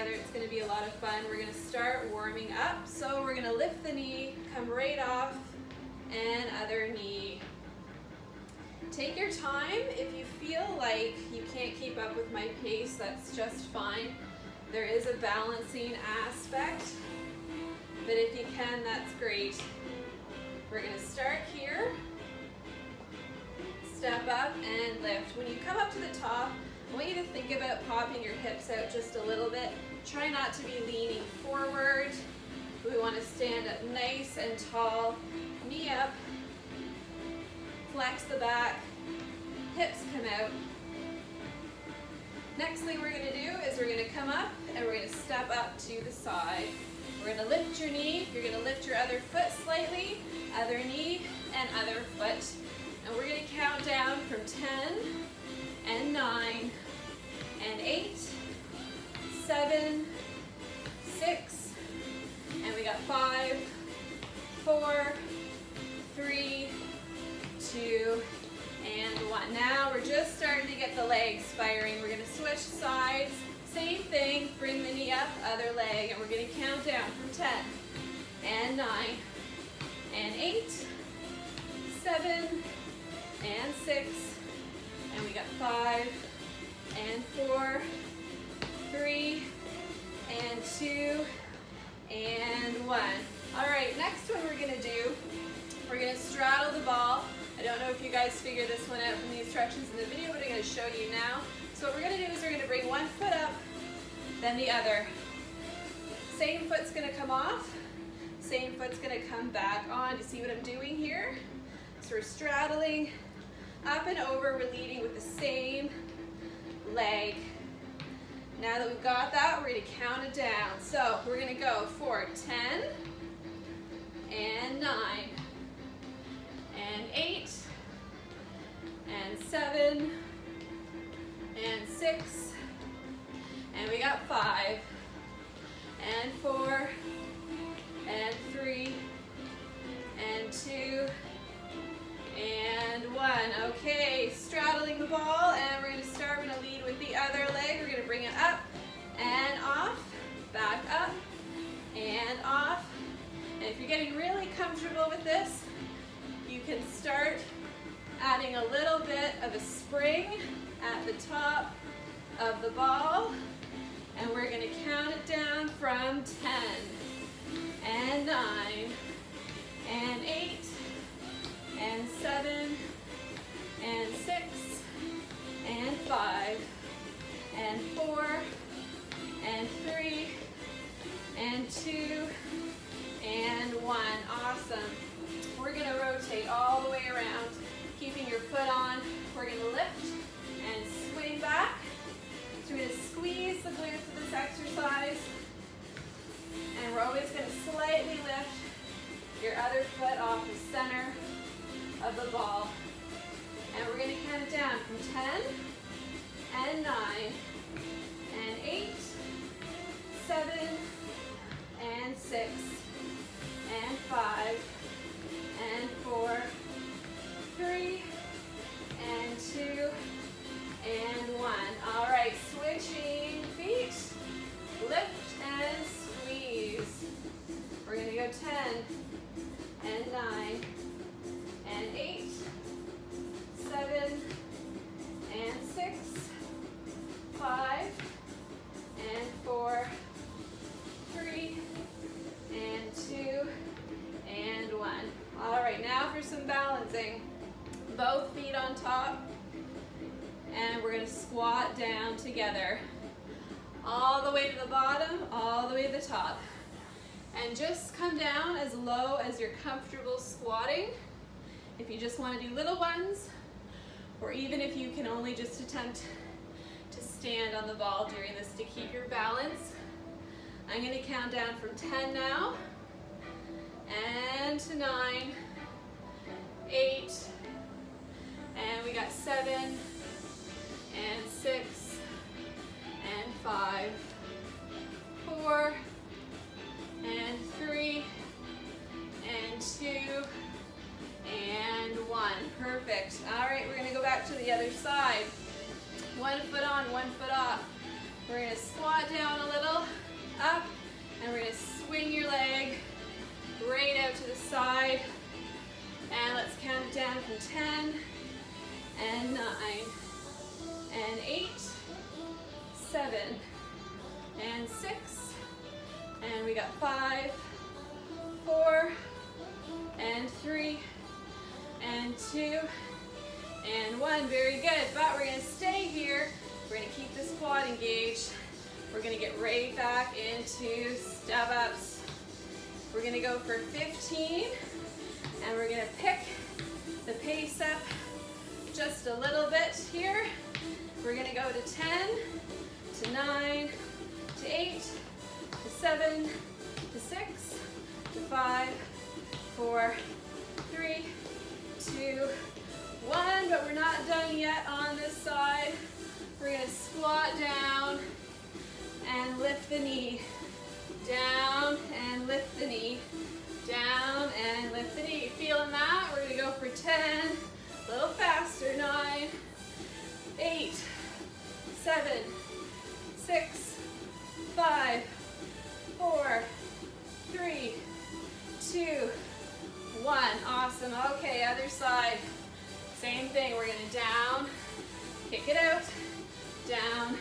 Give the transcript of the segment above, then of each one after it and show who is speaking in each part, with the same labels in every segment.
Speaker 1: together. It's going to be a lot of fun. We're going to start warming up. So we're going to lift the knee, come right off, and other knee. Take your time. If you feel like you can't keep up with my pace, that's just fine. There is a balancing aspect, but if you can, that's great. We're going to start here. Step up and lift. When you come up to the top, I want you to think about popping your hips out just a little bit. Try not to be leaning forward. We want to stand up nice and tall. Knee up. Flex the back. Hips come out. Next thing we're going to do is we're going to come up and we're going to step up to the side. We're going to lift your knee. You're going to lift your other foot slightly. Other knee and other foot. And we're going to count down from 10 and 9 and 8, 7, 6, and we got 5, 4, 3, 2, and 1. Now we're just starting to get the legs firing. We're going to switch sides. Same thing, bring the knee up, other leg, and we're going to count down from 10 and 9 and 8, 7, and 6, and we got 5, and 4, 3, and 2, and 1. All right, next one we're going to do, we're going to straddle the ball. I don't know if you guys figured this one out from the instructions in the video, but I'm going to show you now. So what we're going to do is we're going to bring one foot up, then the other. Same foot's going to come off, same foot's going to come back on. You see what I'm doing here? So we're straddling up and over, we're leading with the same leg. Now that we've got that, we're going to count it down. So we're going to go for 10 and 9 and 8 and 7 and 6 and we got 5 and 4 and 3 and 2 and 1. Okay, straddling the ball, and we're going to start. We're going to lead with the other leg. We're going to bring it up and off, back up and off. And if you're getting really comfortable with this, you can start adding a little bit of a spring at the top of the ball. And we're going to count it down from 10 and 9 and 8 and 7 and 6 and 5 and 4 and 3 and 2 and 1. Awesome. We're going to rotate all the way around, keeping your foot on. We're going to lift and swing back. So we're going to squeeze the glutes of this exercise, and we're always going to slightly lift your other foot off the center of the ball. And we're going to count it down from 10 and 9 and 8, 7 and 6 and 5 and 4, 3 and 2 and 1. All right, switching feet, lift and squeeze. We're going to go 10 and 9 and 8, 7 and 6, 5 and 4, 3 and 2 and 1. All right, now for some balancing. Both feet on top, and we're going to squat down together. All the way to the bottom, all the way to the top. And just come down as low as you're comfortable squatting. If you just want to do little ones, or even if you can only just attempt to stand on the ball during this to keep your balance. I'm going to count down from 10 now, and to 9, 8, and we got 7, and 6, and 5, 4, and 3, and 2, and 1. Perfect. All right, we're going to go back to the other side. One foot on, one foot off. We're going to squat down a little. and 6, and we got 5, 4, and 3, and 2, and 1. Very good, but we're gonna stay here. We're gonna keep this quad engaged. We're gonna get right back into step ups. We're gonna go for 15, and we're gonna pick the pace up just a little bit here. We're gonna go to 10, to 9, to 8, to 7, to 6, to 5, 4, 3, 2, 1, but we're not done yet on this side. We're gonna squat down and lift the knee. Down and lift the knee. Down and lift the knee. Feeling that? We're gonna go for 10, a little faster, 9, 8, 7, 6, 5, 4, 3, 2, 1. Awesome. Okay, other side. Same thing. We're gonna down, kick it out, down,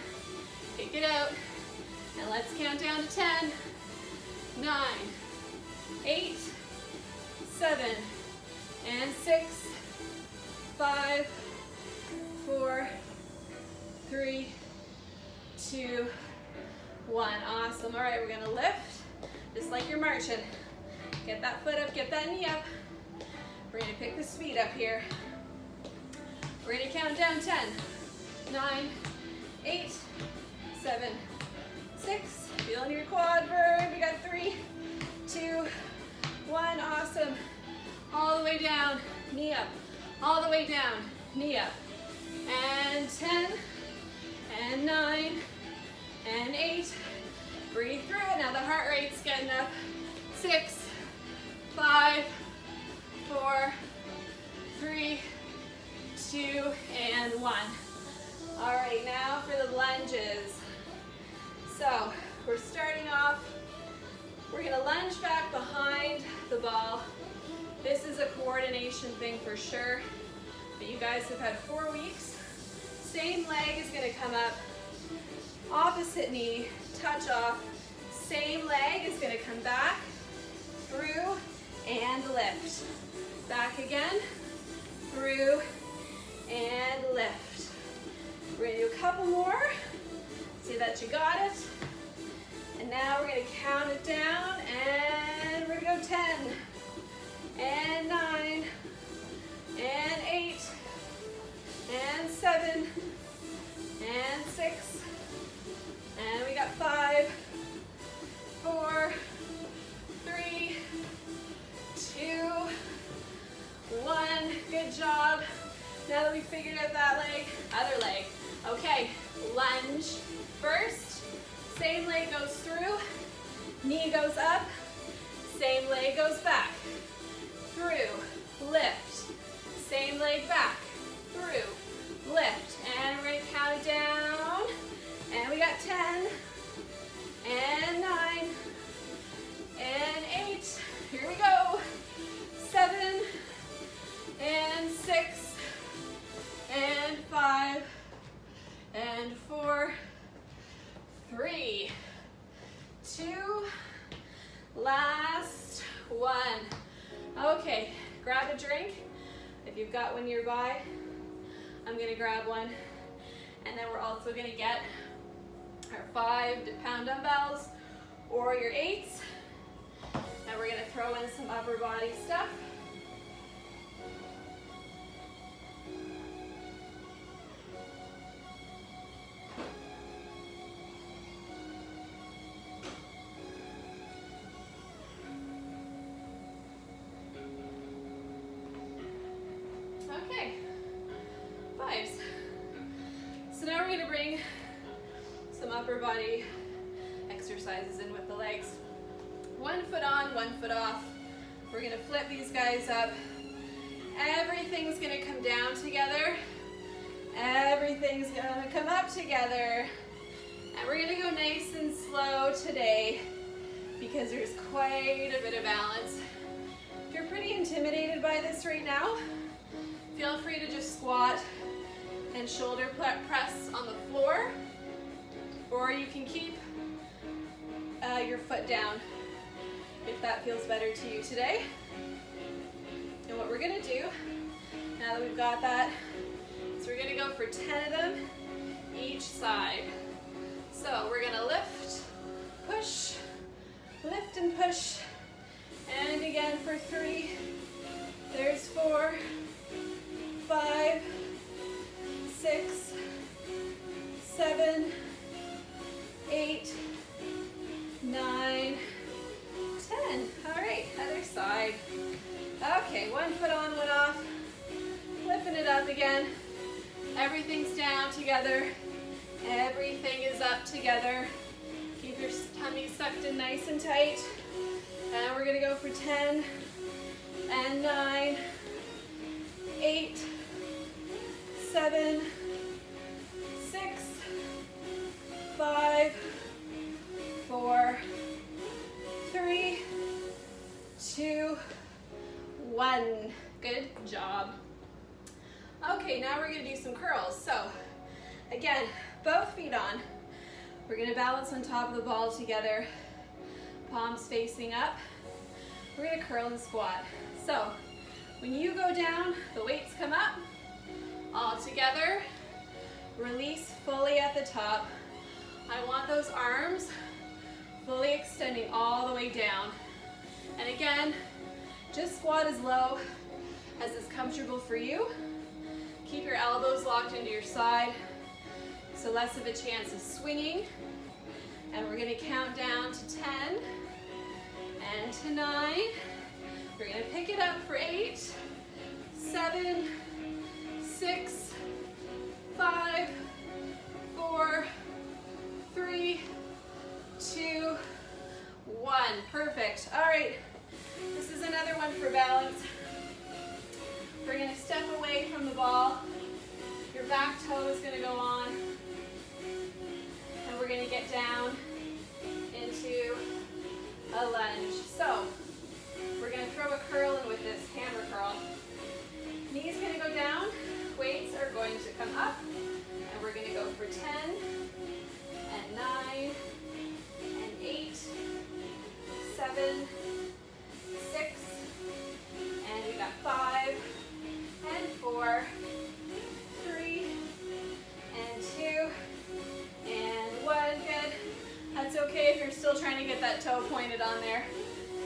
Speaker 1: kick it out, and let's count down to 10, 9, 8, 7, and 6, 5, 4, 3, 2, 1. Awesome. All right, we're gonna lift just like you're marching. Get that foot up, get that knee up. We're gonna pick the speed up here. We're gonna count down 10, 9, 8, 7, 6. Feeling your quad burn. We got 3, 2, 1. Awesome. All the way down, knee up. All the way down, knee up. And 10, and 9, and 8. Breathe through it. Now the heart rate's getting up. 6, 5, 4, 3, 2, and 1. All right, now for the lunges. So we're starting off, we're gonna lunge back behind the ball. This is a coordination thing for sure, but you guys have had 4 weeks. Same leg is gonna come up, opposite knee, touch off. Same leg is gonna come back, through, and lift. Back again, through, and lift. We're gonna do a couple more. See that you got it. And now we're gonna count it down, and we're gonna go 10, and 9, and 8, and 7, and 6, and we got 5, 4, 3, 2, 1. Good job. Now that we figured out that leg, other leg. Okay, lunge first. Same leg goes through, knee goes up, same leg goes back, through, lift, same leg back, through, lift, and we're gonna count it down, and we got 10, and 9, and 8, here we go, 7, and 6, and 5, and 4, 3, 2, last 1. Okay, grab a drink. If you've got one nearby, I'm gonna grab one. And then we're also gonna get our 5-pound dumbbells or your 8s. And we're gonna throw in some upper body stuff. Okay, 5s. So now we're going to bring some upper body exercises in with the legs. 1 foot on, 1 foot off. We're going to flip these guys up. Everything's going to come down together. Everything's going to come up together. And we're going to go nice and slow today because there's quite a bit of balance. If you're pretty intimidated by this right now, feel free to just squat and shoulder press on the floor, or you can keep your foot down if that feels better to you today. And what we're gonna do, now that we've got that, is we're gonna go for 10 of them each side. So we're gonna lift, push, lift and push, and again for 3, there's 4, 5, 6, 7, 8, 9, 10. All right, other side. Okay, one foot on, one off. Flipping it up again. Everything's down together. Everything is up together. Keep your tummy sucked in nice and tight. And we're gonna go for 10 and 9, 8, 7, 6, 5, 4, 3, 2, 1. Good job. Okay, now we're gonna do some curls. So again, both feet on. We're gonna balance on top of the ball together, palms facing up. We're gonna curl and squat. So when you go down, the weights come up, all together, release fully at the top. I want those arms fully extending all the way down. And again, just squat as low as is comfortable for you. Keep your elbows locked into your side, so less of a chance of swinging. And we're gonna count down to 10 and to 9. We're gonna pick it up for 8, 7, 6, 5, 4, 3, 2, 1. Perfect. All right, this is another one for balance. We're gonna step away from the ball. Your back toe is gonna go on. And we're gonna get down into a lunge. So, we're gonna throw a curl in with this hammer curl. Knees gonna go down, weights are going to come up, and we're gonna go for 10, and 9, and 8, 7, 6, and we got 5, and 4, 3, and 2, and 1. Good. That's okay if you're still trying to get that toe pointed on there.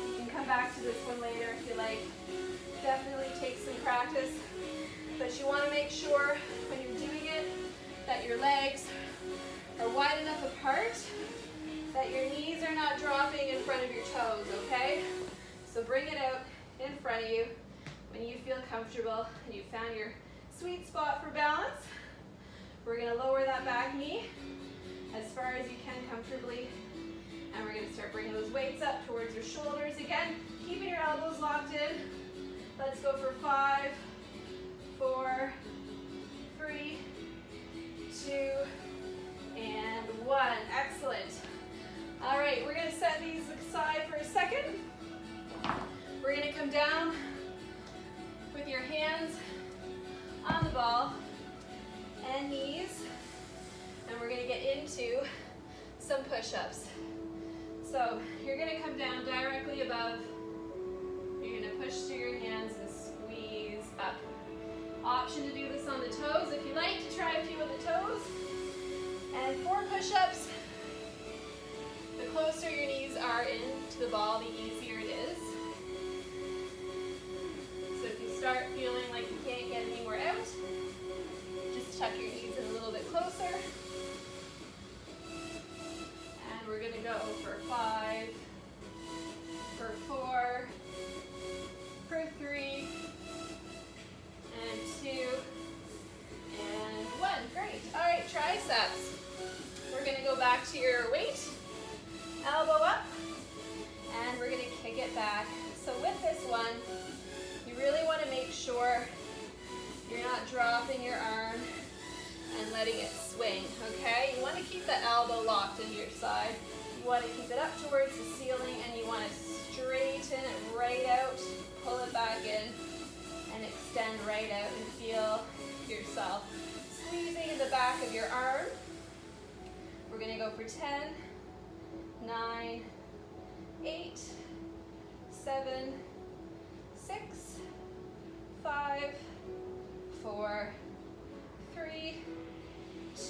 Speaker 1: You can come back to this one later if you like. Definitely take some practice, but you want to make sure when you're doing it that your legs are wide enough apart that your knees are not dropping in front of your toes, okay? So bring it out in front of you when you feel comfortable and you found your sweet spot for balance. We're gonna lower that back knee as far as you can comfortably, and we're gonna start bringing those weights up towards your shoulders again, keeping your elbows locked in. Let's go for 5, 4, 3, 2, and 1. Excellent. All right, we're gonna set these aside for a second. We're gonna come down with your hands on the ball and knees, and we're gonna get into some push-ups. So you're gonna come down directly above. You're gonna push through your hands and squeeze up. Option to do this on the toes if you like to try a few of the toes. And 4 push-ups. The closer your knees are into the ball, the easier it is. So if you start feeling like you can't get any more out, just tuck your knees in a little bit closer. And we're gonna go for 5, for 4, for 3, and 2, and 1. Great. All right, triceps. We're gonna go back to your weight, elbow up, and we're gonna kick it back. So with this one, you really wanna make sure you're not dropping your arm and letting it swing, okay? You wanna keep the elbow locked into your side. You wanna keep it up towards the ceiling, and you wanna straighten it right out, pull it back in, and extend right out and feel yourself squeezing in the back of your arm. We're gonna go for 10, 9, 8, 7, 6, 5, 4, 3,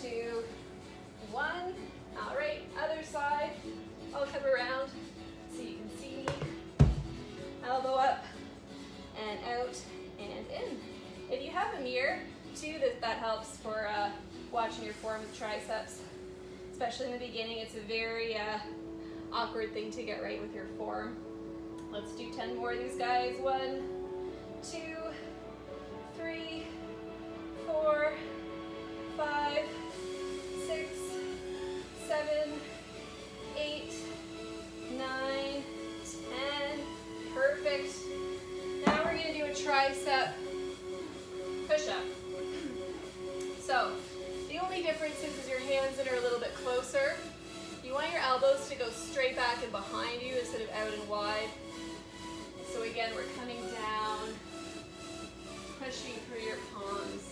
Speaker 1: 2, 1. All right, other side. I'll come around so you can see me. Elbow up and out and in. If you have a mirror too, that helps for watching your form with triceps. Especially in the beginning, it's a very awkward thing to get right with your form. Let's do 10 more of these guys. 1, 2, 3, 4, 5, 6, 7, 8, 9, 10. Perfect. Now we're going to do a tricep push-up. So the only difference is your hands that are a little bit closer. You want your elbows to go straight back and behind you instead of out and wide. So again, we're coming down, pushing through your palms,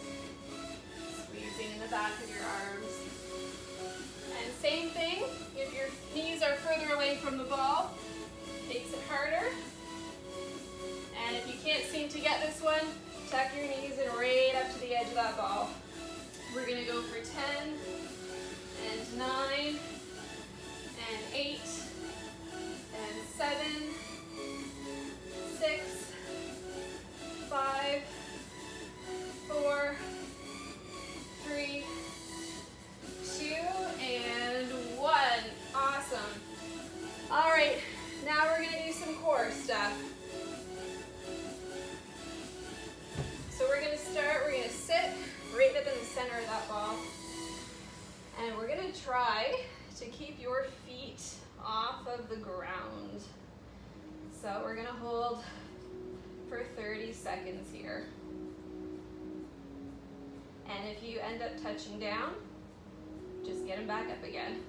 Speaker 1: squeezing in the back of your arms. And same thing, if your knees are further away from the ball, makes it harder. And if you can't seem to get this one, tuck your knees in right up to the edge of that ball. We're going to go for 10 and 9 and 8 and 7, 6, 5, 4, 3, 2, and 1. Awesome. All right, now we're going to do some core stuff. So we're going to start, we're going to sit right up in the center of that ball. And we're going to try to keep your feet off of the ground. So we're going to hold for 30 seconds here. And if you end up touching down, just get them back up again.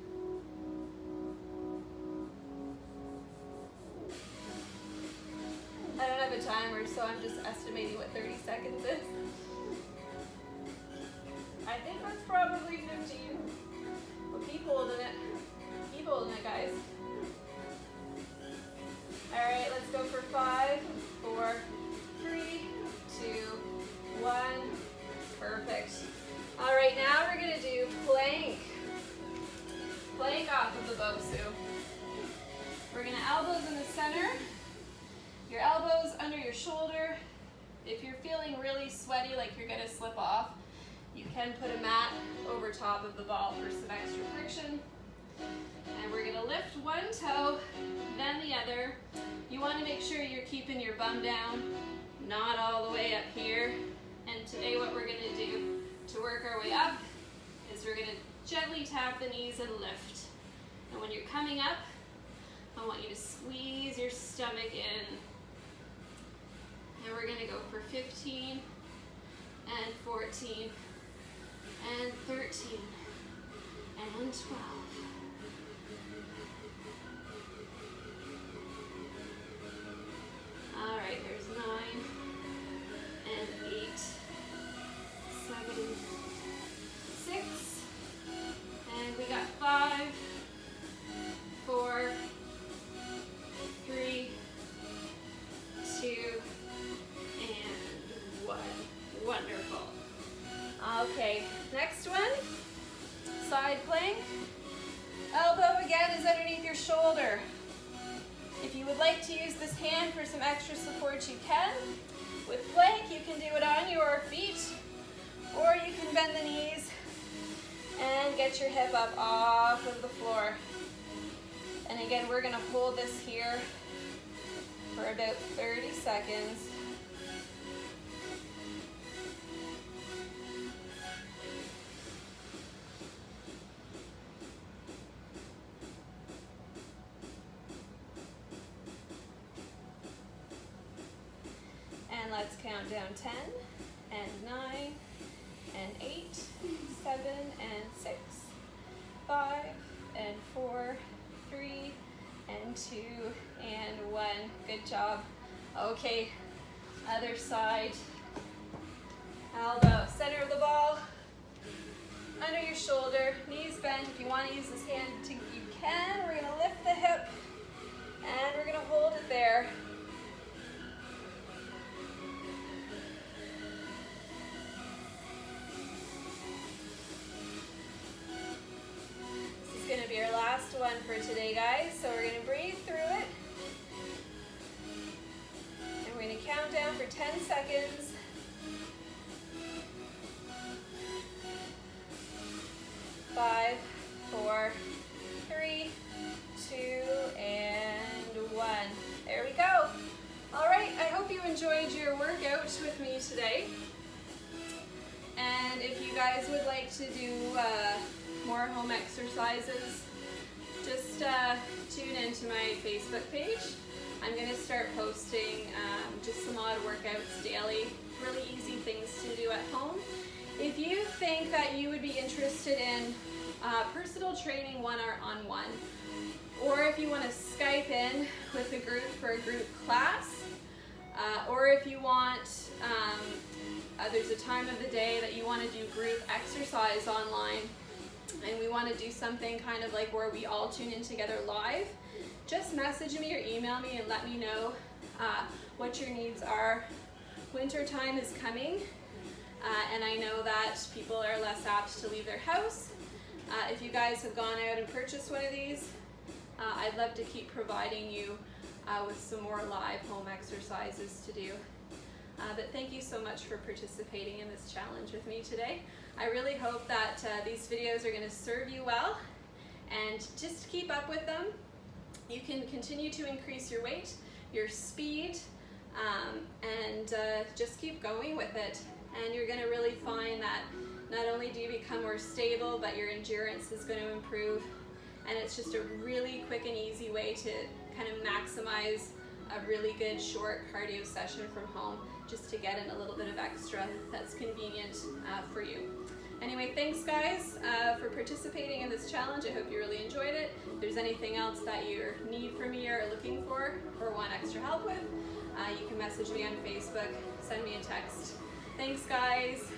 Speaker 1: I don't have a timer, so I'm just estimating what 30 seconds is. I think that's probably 15. Well, keep holding it. Keep holding it, guys. All right, let's go for 5, 4, 3, 2, 1. Perfect. All right, now we're going to do plank. Plank off of the Bosu. We're going to elbows in the center. Your elbows under your shoulder. If you're feeling really sweaty, like you're going to slip off, you can put a mat over top of the ball for some extra friction. And we're going to lift one toe, then the other. You want to make sure you're keeping your bum down, not all the way up here. And today what we're going to do to work our way up is we're going to gently tap the knees and lift. And when you're coming up, I want you to squeeze your stomach in. And we're going to go for 15 and 14 and 13 and 12. All right, there's 9 and 8, 7, 6, and we got 5, 4, 3, 2, and 1. Wonderful. Okay, next one, side plank. Elbow again is underneath your shoulder. If you would like to use this hand for some extra support, you can. With plank, you can do it on your feet, or you can bend the knees and get your hip up off of the floor. And again, we're going to hold this here for about 30 seconds. And let's count down 10 and 9 and 8, 7 and 6, 5 and 4, 3 and 2 and 1. Good job. Okay, other side. Elbow, center of the ball, under your shoulder, knees bent. If you want to use this hand, you can. We're going to lift one for today, guys. So we're gonna breathe through it. And we're gonna count down for 10 seconds. 5, 4, 3, 2, and 1. There we go. All right, I hope you enjoyed your workout with me today. And if you guys would like to do more home exercises, just tune into my Facebook page. I'm going to start posting just some odd workouts daily, really easy things to do at home. If you think that you would be interested in personal training one-on-one, or if you want to Skype in with a group for a group class, or if you want, there's a time of the day that you want to do group exercise online, and we want to do something kind of like where we all tune in together live, just message me or email me and let me know what your needs are. Winter time is coming, and I know that people are less apt to leave their house. If you guys have gone out and purchased one of these, I'd love to keep providing you with some more live home exercises to do. But thank you so much for participating in this challenge with me today. I really hope that these videos are going to serve you well, and just keep up with them. You can continue to increase your weight, your speed, and just keep going with it. And you're going to really find that not only do you become more stable, but your endurance is going to improve. And it's just a really quick and easy way to kind of maximize a really good short cardio session from home, just to get in a little bit of extra that's convenient for you. Anyway, thanks guys for participating in this challenge. I hope you really enjoyed it. If there's anything else that you need from me or are looking for or want extra help with, you can message me on Facebook, send me a text. Thanks guys.